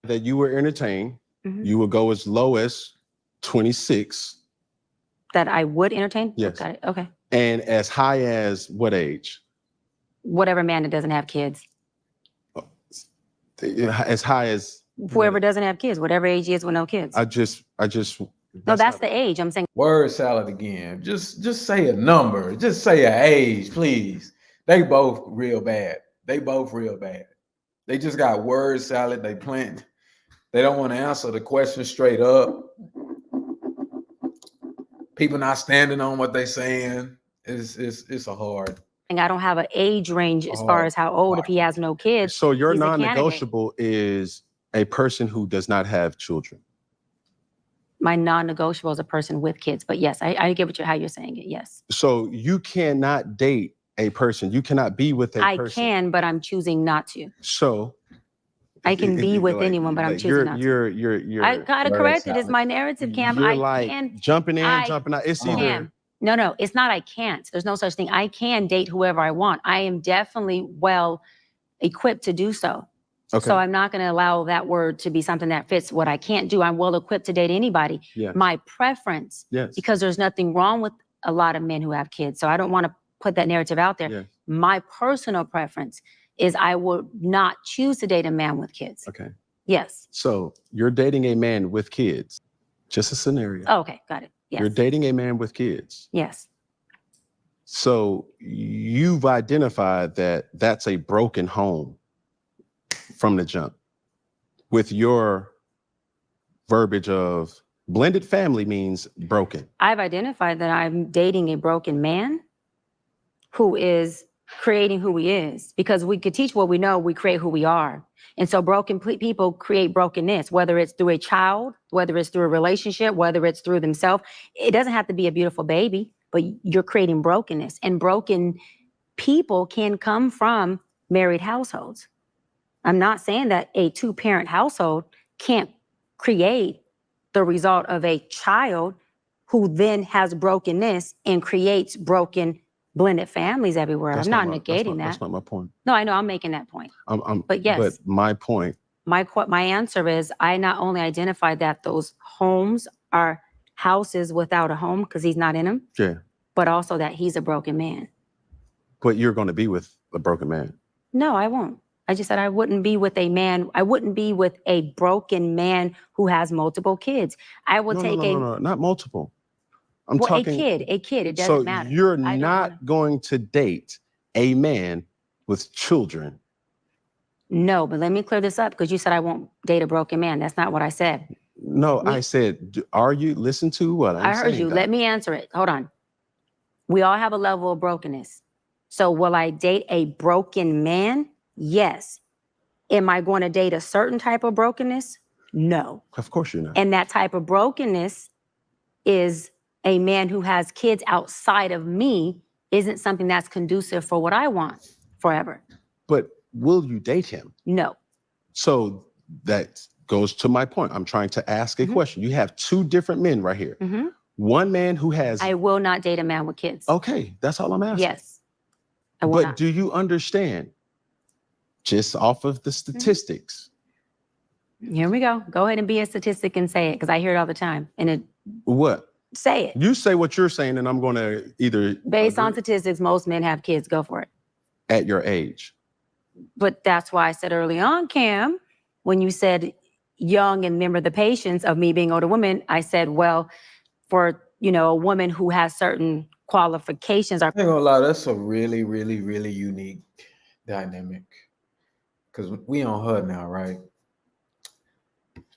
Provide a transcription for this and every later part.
that you were entertained, Mhm. you would go as low as 26. That I would entertain? Yes. Got it. Okay. And as high as what age? Whatever man that doesn't have kids. As high as Whoever doesn't have kids, whatever age he is with no kids. I just No, that's the age. I'm saying Word salad again. Just say a number. Just say an age, please. They both real bad. They both real bad. They just got word salad. They plant. They don't want to answer the question straight up. People not standing on what they saying. It's a hard. I don't have an age range as far as how old if he has no kids. So your he's a candidate. non-negotiable is a person who does not have children. My non-negotiable is a person with kids, but yes, I get how you're saying it. Yes. So you cannot date a person. You cannot be with a person. I can, but I'm choosing not to. So I can be with anyone, but I'm choosing not to. You're. I gotta correct it. It's my narrative, Cam. You're I like can jumping in, jumping out. It's either. Cam. No, it's not. I can't. There's no such thing. I can date whoever I want. I am definitely well equipped to do so. Okay. So I'm not going to allow that word to be something that fits what I can't do. I'm well equipped to date anybody. Yes. My preference, yes. because there's nothing wrong with a lot of men who have kids. So I don't want to put that narrative out there. Yes. My personal preference is I would not choose to date a man with kids. Okay. Yes. So you're dating a man with kids. Just a scenario. Oh, okay. Got it. Yes. You're dating a man with kids. Yes. So you've identified that that's a broken home from the jump. With your verbiage of blended family means broken. I've identified that I'm dating a broken man who is creating who he is, because we could teach what we know, we create who we are. And so broken people create brokenness, whether it's through a child, whether it's through a relationship, whether it's through themselves. It doesn't have to be a beautiful baby, but you're creating brokenness. And broken people can come from married households. I'm not saying that a two-parent household can't create the result of a child who then has brokenness and creates broken blended families everywhere. I'm not negating that. That's not my point. No, I know I'm making that point. But yes. But my point. My answer is I not only identified that those homes are houses without a home because he's not in them. Yeah. But also that he's a broken man. But you're going to be with a broken man. No, I won't. I just said I wouldn't be with a man. I wouldn't be with a broken man who has multiple kids. I would No, not multiple. I'm talking a kid. It doesn't matter. So you're not going to date a man with children. No, but let me clear this up because you said I won't date a broken man. That's not what I said. No, I said, are you listen to what I'm saying? I heard you. Let me answer it. Hold on. We all have a level of brokenness. So will I date a broken man? Yes. Am I going to date a certain type of brokenness? No. Of course you're not. And that type of brokenness is a man who has kids outside of me isn't something that's conducive for what I want forever. But will you date him? No. So that goes to my point. I'm trying to ask a question. You have two different men right here. One man who has... I will not date a man with kids. Okay, that's all I'm asking. Yes. I will not. Do you understand, just off of the statistics? Here we go. Go ahead and be a statistic and say it, because I hear it all the time. And What? Say it. You say what you're saying, and I'm going to either... Based on statistics, most men have kids. Go for it. At your age. But that's why I said early on, Cam, when you said young and remember the patience of me being older woman, I said, well, for, a woman who has certain qualifications. I ain't gonna lie, that's a really, really, really unique dynamic. Because we on her now, right?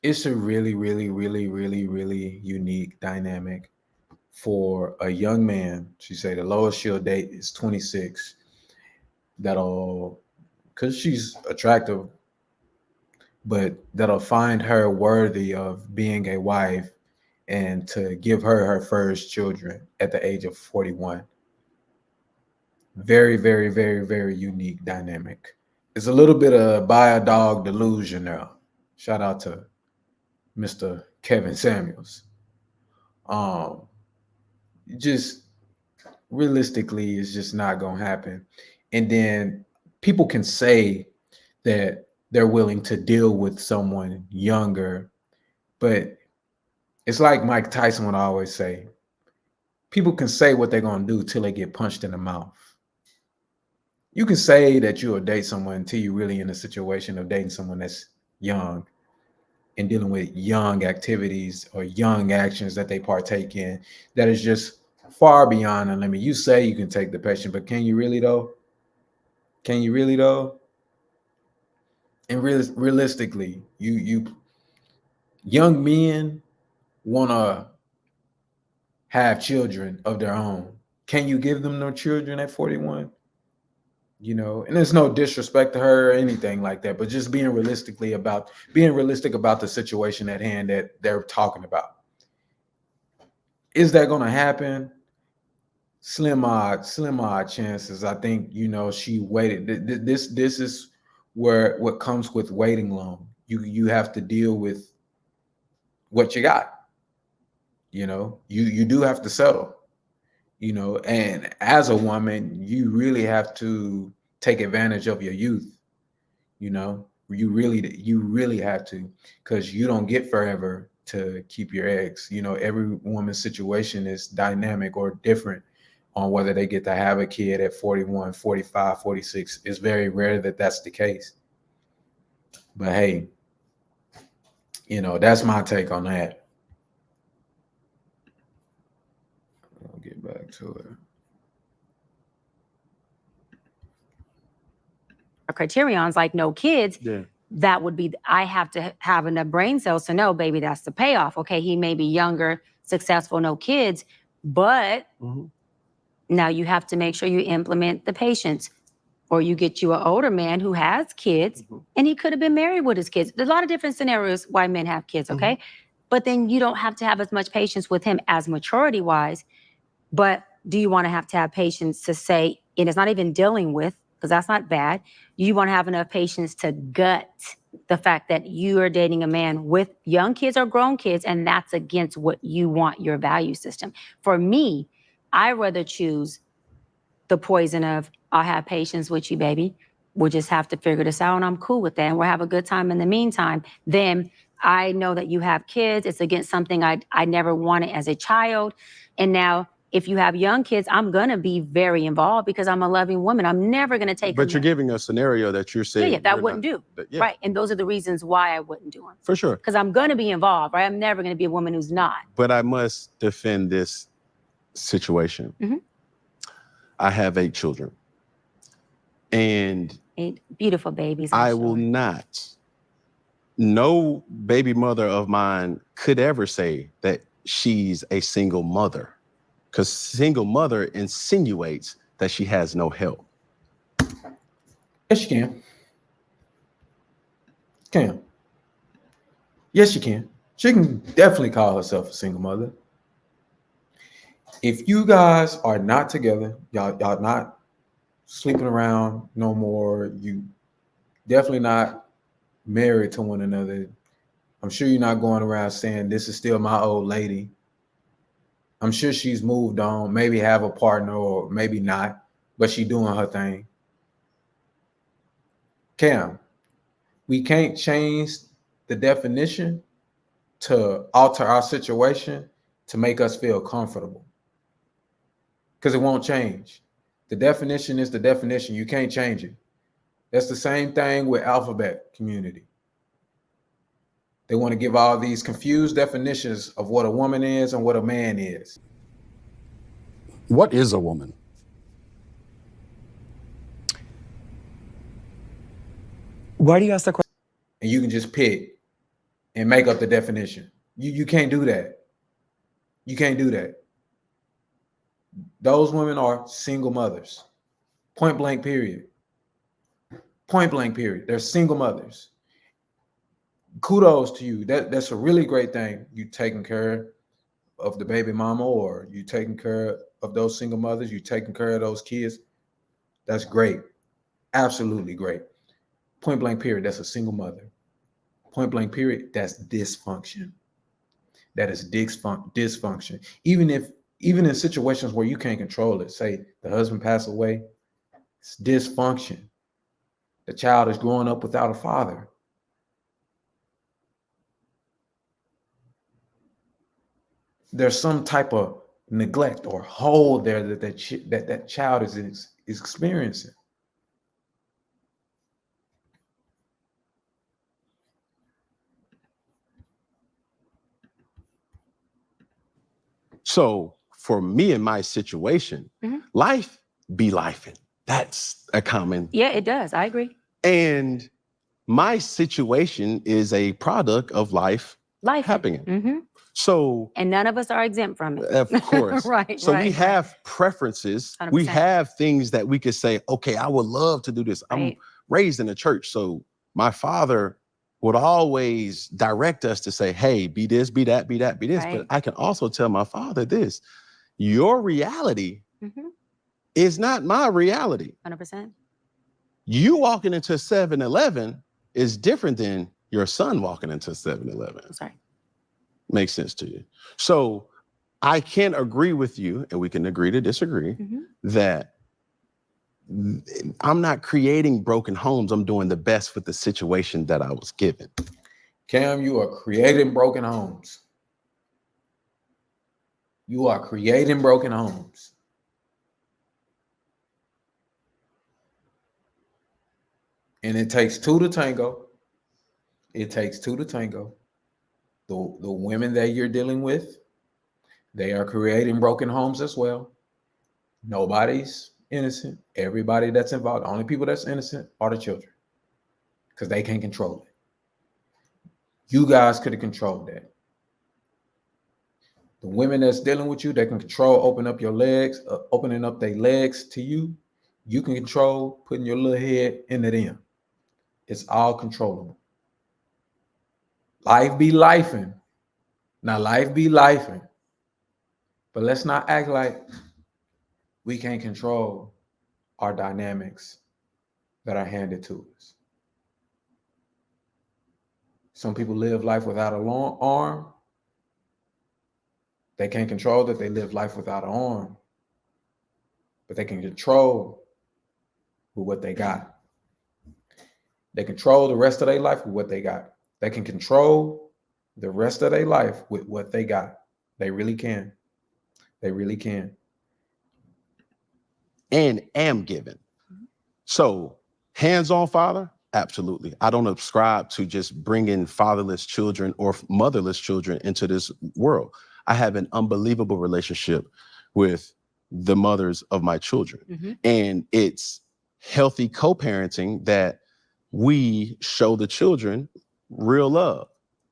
It's a really, really, really, really, really unique dynamic for a young man. She say the lowest she'll date is 26. Because she's attractive, but that'll find her worthy of being a wife and to give her first children at the age of 41. Very, very, very, very unique dynamic. It's a little bit of buy a dog delusion now. Shout out to Mr. Kevin Samuels. Just realistically, it's just not gonna happen. And then people can say that they're willing to deal with someone younger. But it's like Mike Tyson would always say, people can say what they're going to do till they get punched in the mouth. You can say that you'll date someone until you're really in a situation of dating someone that's young and dealing with young activities or young actions that they partake in that is just far beyond the limit. You say you can take the patient, but can you really though? Can you really though? And realistically, you young men want to have children of their own. Can you give them no children at 41? You know, and there's no disrespect to her or anything like that, but just being realistic about the situation at hand that they're talking about. Is that going to happen? Slim odd chances. I think, you know, she waited. This is where what comes with waiting long. You have to deal with what you got. You know, you do have to settle. You know, and as a woman, you really have to take advantage of your youth. You know, you really have to, because you don't get forever to keep your eggs. You know, every woman's situation is dynamic or different on whether they get to have a kid at 41, 45, 46. It's very rare that that's the case. But hey, you know, that's my take on that. I'll get back to it. Criterions like no kids, that would be, I have to have enough brain cells to know, baby, that's the payoff. Okay, he may be younger, successful, no kids, but now you have to make sure you implement the patience, or you get you an older man who has kids and he could have been married with his kids. There's a lot of different scenarios why men have kids, okay? But then you don't have to have as much patience with him as maturity wise. But do you want to have patience to say, and it's not even dealing with, because that's not bad. You want to have enough patience to gut the fact that you are dating a man with young kids or grown kids, and that's against what you want, your value system. For me, I rather choose the poison of, I'll have patience with you, baby. We'll just have to figure this out, and I'm cool with that, and we'll have a good time in the meantime. Then I know that you have kids. It's against something I never wanted as a child. And now, if you have young kids, I'm going to be very involved because I'm a loving woman. I'm never going to take But you're giving a scenario that you're saying. that wouldn't do. Right. And those are the reasons why I wouldn't do them. For sure. Because I'm going to be involved, right? I'm never going to be a woman who's not. But I must defend this situation. I have 8 children. And 8 beautiful babies. I will not, no baby mother of mine could ever say that she's a single mother. Because single mother insinuates that she has no help. Yes, she can. Yes, she can. She can definitely call herself a single mother. If you guys are not together, y'all not sleeping around no more, you definitely not married to one another. I'm sure you're not going around saying, this is still my old lady. I'm sure she's moved on, maybe have a partner or maybe not, but she doing her thing. Cam, we can't change the definition to alter our situation to make us feel comfortable, because it won't change. The definition is the definition. You can't change it. That's the same thing with alphabet community. They want to give all these confused definitions of what a woman is and what a man is. What is a woman? Why do you ask the question? And you can just pick and make up the definition. You can't do that. You can't do that. Those women are single mothers. Point blank, period. Point blank, period. They're single mothers. Kudos to you. That's a really great thing. You taking care of the baby mama, or you taking care of those single mothers, you taking care of those kids. That's great. Absolutely great. Point blank, period. That's a single mother. Point blank, period. That's dysfunction. That is dysfunction. Even in situations where you can't control it, say the husband passed away, it's dysfunction. The child is growing up without a father. There's some type of neglect or hole there that child is experiencing. So for me in my situation, life be lifing. That's a common. Yeah, it does. I agree. And my situation is a product of life happening. Mm-hmm. So, And none of us are exempt from it. of course. Right. So right, we right. have preferences. We 100%. have things that we could say, okay, I would love to do this. I'm Right. raised in a church. So my father would always direct us to say, hey, be this, be that, be that, be this. Right. But I can also tell my father this, your reality Mm-hmm. is not my reality. 100%. You walking into 7-Eleven is different than your son walking into 7-Eleven. I'm sorry. Makes sense to you. So I can agree with you, and we can agree to disagree, that I'm not creating broken homes. I'm doing the best with the situation that I was given. Cam, you are creating broken homes. You are creating broken homes. And it takes two to tango. It takes two to tango. The women that you're dealing with, they are creating broken homes as well. Nobody's innocent. Everybody that's involved, the only people that's innocent are the children because they can't control it. You guys could have controlled that. The women that's dealing with you, they can control opening up their legs to you. You can control putting your little head into them. It's all controllable. Life be lifing. Now, life be lifing. But let's not act like we can't control our dynamics that are handed to us. Some people live life without a long arm. They can't control that they live life without an arm, but they can control with what they got. They control the rest of their life with what they got. They can control the rest of their life with what they got. They really can. They really can. And am given. So hands-on father, absolutely. I don't subscribe to just bringing fatherless children or motherless children into this world. I have an unbelievable relationship with the mothers of my children. And it's healthy co-parenting that we show the children real love,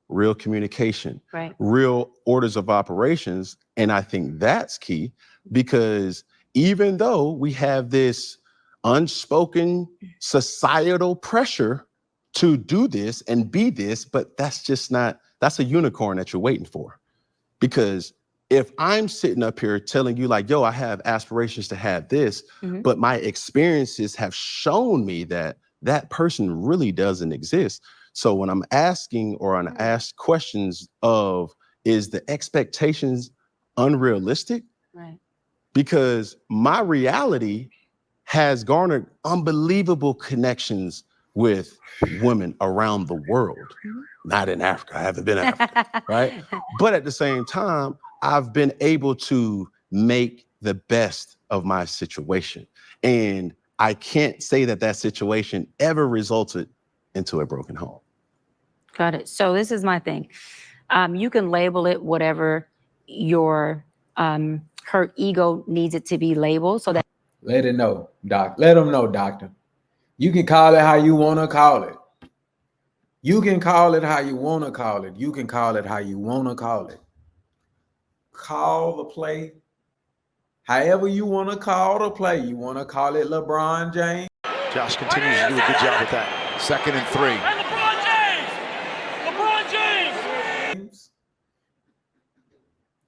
real communication, Right. real orders of operations. And I think that's key because even though we have this unspoken societal pressure to do this and be this, but that's a unicorn that you're waiting for. Because if I'm sitting up here telling you like, yo, I have aspirations to have this, but my experiences have shown me that that person really doesn't exist. So when I'm asking or I'm asked questions of, is the expectations unrealistic? Right. Because my reality has garnered unbelievable connections with women around the world. Not in Africa. I haven't been in Africa, right? But at the same time, I've been able to make the best of my situation. And I can't say that that situation ever resulted into a broken home. Got it. So this is my thing. You can label it whatever your hurt ego needs it to be labeled. So that Let it know, doc. Let them know, doctor. You can call it how you want to call it. You can call it how you want to call it. You can call it how you want to call it. Call the play however you want to call the play. You want to call it LeBron James. Josh continues to do a good job with that. 2nd and 3. LeBron James.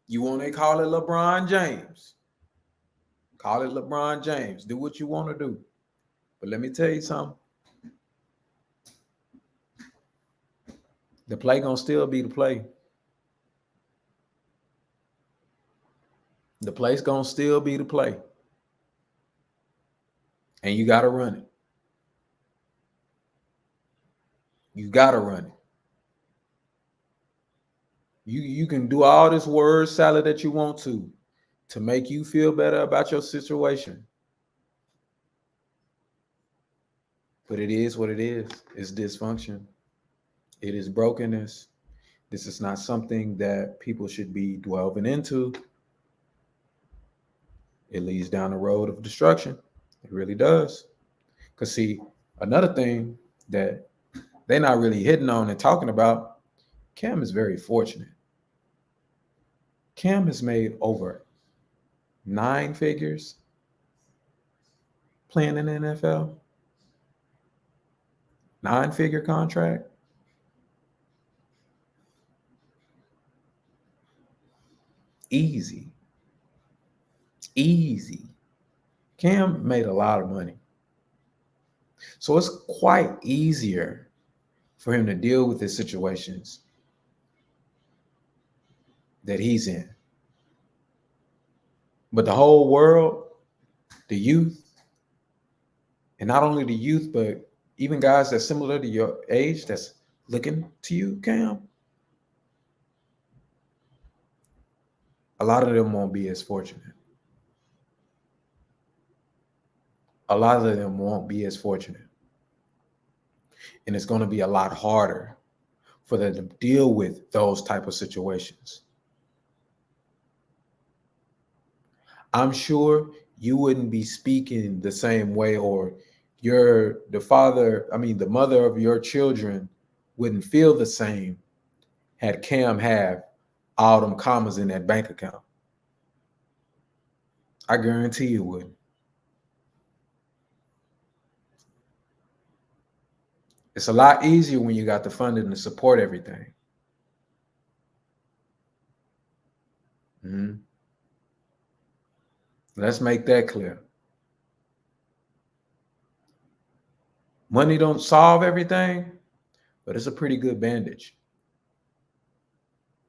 You want to call it LeBron James. Call it LeBron James. Do what you want to do. But let me tell you something. The play gonna still be the play. The play's gonna still be the play. And you gotta run it. You gotta run it. You can do all this word salad that you want to make you feel better about your situation. But it is what it is. It's dysfunction. It is brokenness. This is not something that people should be delving into. It leads down the road of destruction. It really does. Because see, another thing that they're not really hitting on and talking about, Cam is very fortunate. Cam has made over 9 figures playing in the NFL. 9-figure contract. Easy. Cam made a lot of money. So it's quite easier for him to deal with the situations that he's in. But the whole world, the youth, and not only the youth, but even guys that's similar to your age that's looking to you, Cam, a lot of them won't be as fortunate. A lot of them won't be as fortunate. And it's going to be a lot harder for them to deal with those type of situations. I'm sure you wouldn't be speaking the same way, or the mother of your children wouldn't feel the same had Cam have all them commas in that bank account. I guarantee you wouldn't. It's a lot easier when you got the funding to support everything. Let's make that clear. Money don't solve everything, but it's a pretty good bandage.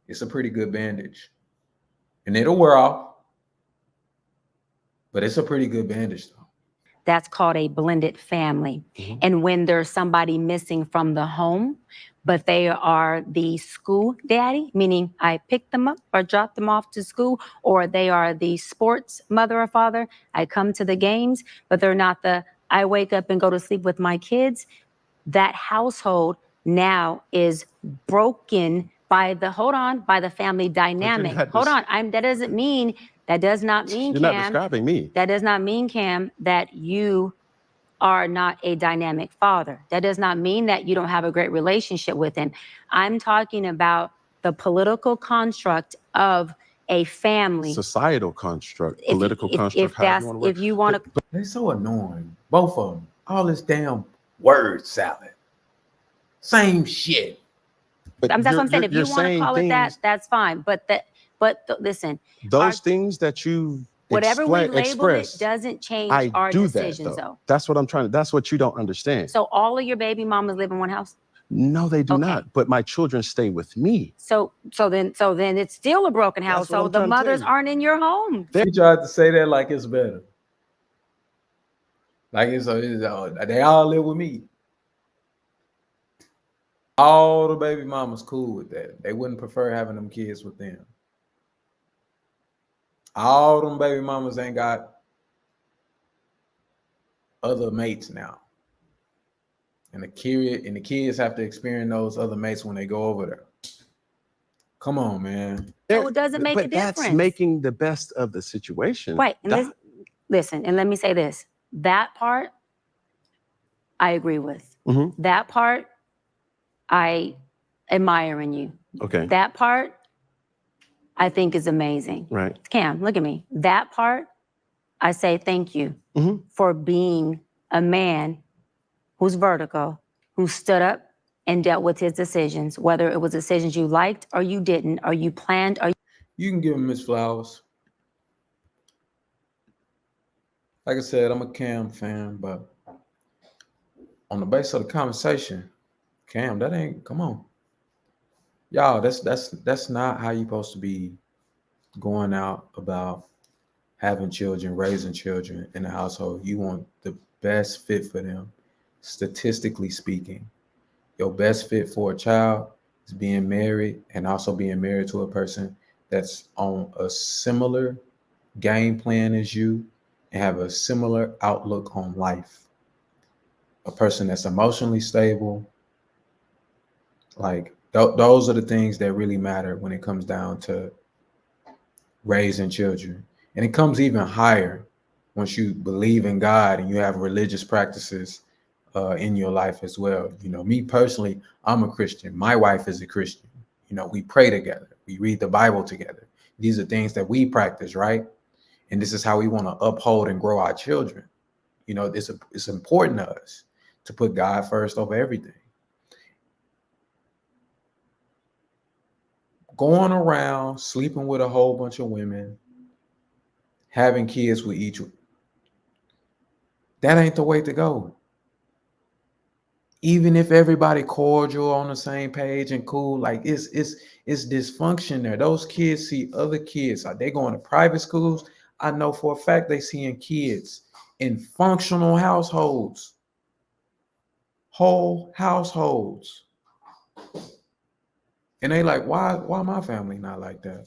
It's a pretty good bandage. And it'll wear off, but it's a pretty good bandage though. That's called a blended family. And when there's somebody missing from the home, but they are the school daddy, meaning I pick them up or drop them off to school, or they are the sports mother or father, I come to the games, but they're not I wake up and go to sleep with my kids. That household now is broken by the family dynamic. That does not mean, You're Cam. not describing me. That does not mean, Cam, that you are not a dynamic father. That does not mean that you don't have a great relationship with him. I'm talking about the political construct of a family. Societal construct, political construct. If you want to, They're so annoying, both of them. All this damn word salad, same shit. that's what I'm saying. If you want to call it that, that's fine. But listen, those things that you whatever we label express, it doesn't change I our do decisions, that, though. That's what I'm trying to. That's what you don't understand. So all of your baby mamas live in one house? No, they do Okay. not. But my children stay with me. So then it's still a broken That's what I'm household. The trying to tell mothers you. aren't in your home. You tried to say that like it's better. Like they all live with me. All the baby mamas cool with that. They wouldn't prefer having them kids with them. All them baby mamas ain't got other mates now. And the kids have to experience those other mates when they go over there. Come on, man. So it doesn't make a But difference. that's making the best of the situation. Right. And listen, and let me say this. That part, I agree with. Mhm. That part, I admire in you. Okay. That part, I think is amazing. Right. Cam, look at me. That part, I say thank you for being a man who's vertical, who stood up and dealt with his decisions, whether it was decisions you liked or you didn't, or you planned or You can give him his flowers. Like I said, I'm a Cam fan, but on the base of the conversation, Cam, that ain't, come on. Y'all, that's not how you're supposed to be going out about having children, raising children in the household. You want the best fit for them, statistically speaking. Your best fit for a child is being married and also being married to a person that's on a similar game plan as you and have a similar outlook on life. A person that's emotionally stable. Like those are the things that really matter when it comes down to raising children. And it comes even higher once you believe in God and you have religious practices in your life as well. You know, me personally, I'm a Christian. My wife is a Christian. You know, we pray together. We read the Bible together. These are things that we practice, right? And this is how we want to uphold and grow our children. You know, it's important to us to put God first over everything. Going around sleeping with a whole bunch of women, having kids with each, that ain't the way to go. Even if everybody cordial on the same page and cool, like it's dysfunction there. Those kids see other kids. Are they going to private schools? I know for a fact they seeing kids in functional households, whole households. And they like, why my family not like that?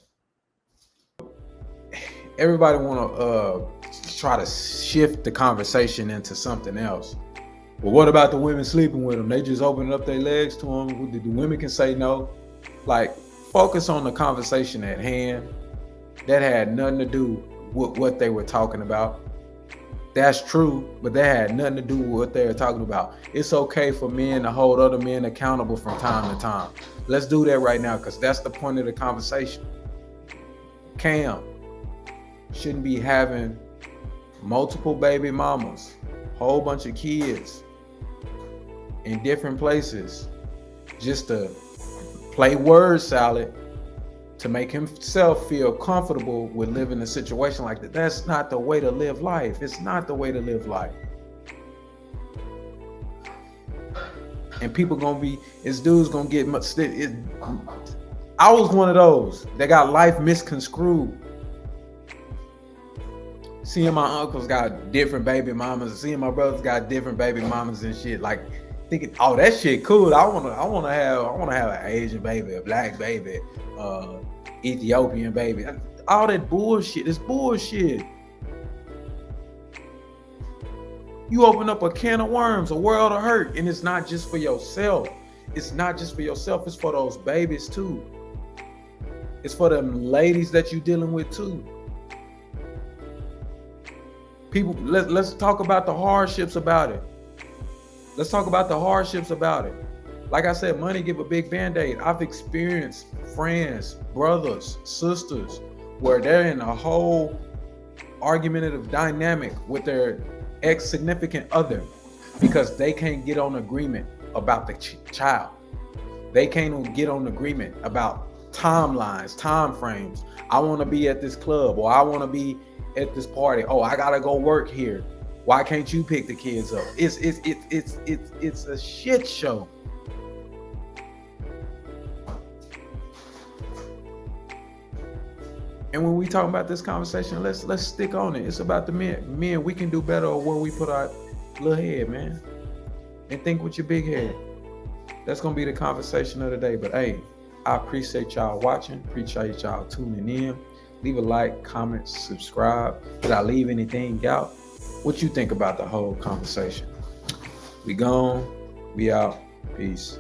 Everybody want to try to shift the conversation into something else. Well, what about the women sleeping with them? They just opening up their legs to them. The women can say no. Like, focus on the conversation at hand. That had nothing to do with what they were talking about. That's true, but that had nothing to do with what they were talking about. It's okay for men to hold other men accountable from time to time. Let's do that right now, because that's the point of the conversation. Cam shouldn't be having multiple baby mamas, whole bunch of kids in different places just to play word salad to make himself feel comfortable with living a situation like that. That's not the way to live life. It's not the way to live life. And people gonna be, this dude's gonna get much. I was one of those that got life misconstrued. Seeing my uncles got different baby mamas, seeing my brothers got different baby mamas and shit, like thinking, oh, that shit cool. I wanna have an Asian baby, a black baby, Ethiopian baby. All that bullshit. It's bullshit. You open up a can of worms, a world of hurt, and it's not just for yourself. It's not just for yourself. It's for those babies too. It's for them ladies that you dealing with too. People, let's talk about the hardships about it. Let's talk about the hardships about it. Like I said, money give a big band-aid. I've experienced friends, brothers, sisters, where they're in a whole argumentative dynamic with their ex-significant other because they can't get on agreement about the child. They can't get on agreement about timelines, time frames. I want to be at this club, or I want to be at this party. Oh, I gotta go work here. Why can't you pick the kids up? It's a shit show. And when we talk about this conversation, let's stick on it. It's about the men. Men, we can do better where we put our little head, man. And think with your big head. That's gonna be the conversation of the day. But hey, I appreciate y'all watching. Appreciate y'all tuning in. Leave a like, comment, subscribe. Did I leave anything out? What you think about the whole conversation? We gone. We out. Peace.